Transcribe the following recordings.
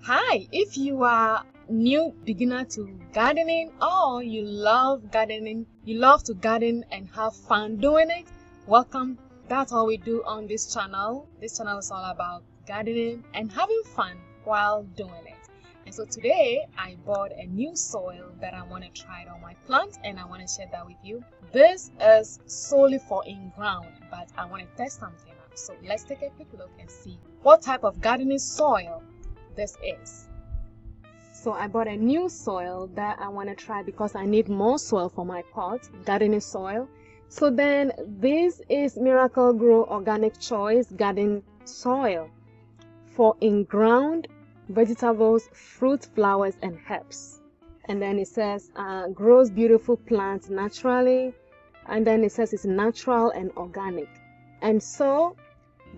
Hi, if you are new beginner to gardening or you love gardening, you love to garden and have fun doing it, welcome. That's all we do on this channel. This channel is all about gardening and having fun while doing it. And so today I bought a new soil that I want to try it on my plants and I want to share that with you. This is solely for in-ground, but I want to test something out. So let's take a quick look and see what type of gardening soil this is. So I bought a new soil that I want to try because I need more soil for my pot, gardening soil. So then this is Miracle-Gro Organic Choice Garden Soil for in-ground vegetables, fruit, flowers, and herbs. And then it says grows beautiful plants naturally, and then it says it's natural and organic. And so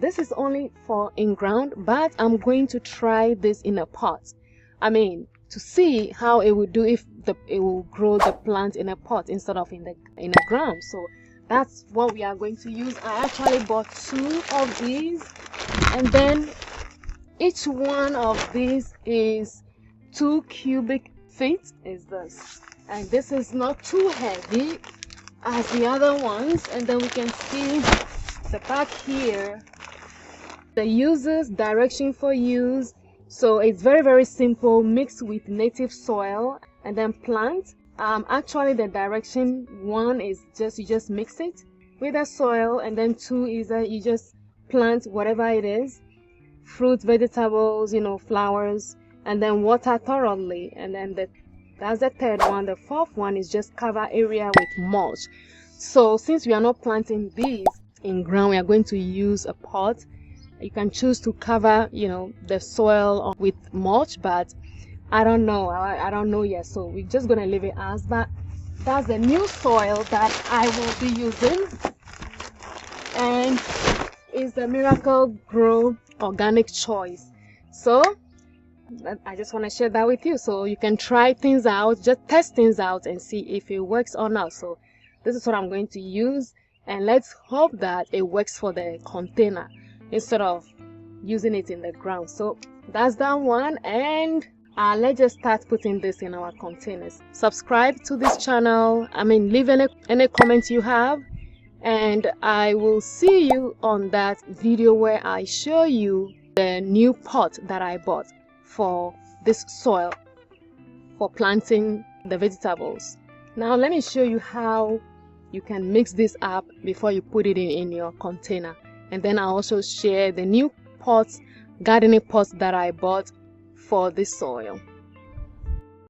this is only for in-ground, but I'm going to try this in a pot. To see how it will do if it will grow the plant in a pot instead of in the ground. So that's what we are going to use. I actually bought 2 of these, and then each one of these is 2 cubic feet is this, and this is not too heavy as the other ones. And then we can see the back here, the uses, direction for use. So it's very simple, mixed with native soil and then plant. Actually the direction 1 is you just mix it with the soil, and then 2 is that you just plant whatever it is, fruit, vegetables, flowers, and then water thoroughly. And then that's the 3rd one. The 4th one is just cover area with mulch. So since we are not planting these in ground, we are going to use a pot. You can choose to cover the soil with mulch, but I don't know. I don't know yet, so we're just gonna leave it as. But that's the new soil that I will be using, and it's the Miracle-Gro Organic Choice. So I just want to share that with you, so you can try things out, just test things out and see if it works or not. So this is what I'm going to use, and let's hope that it works for the container instead of using it in the ground. So that's that one, and let's just start putting this in our containers. Subscribe to this channel, leave any comments you have, and I will see you on that video where I show you the new pot that I bought for this soil for planting the vegetables. Now let me show you how you can mix this up before you put it in your container. And then I'll also share the new pots, gardening pots that I bought for this soil.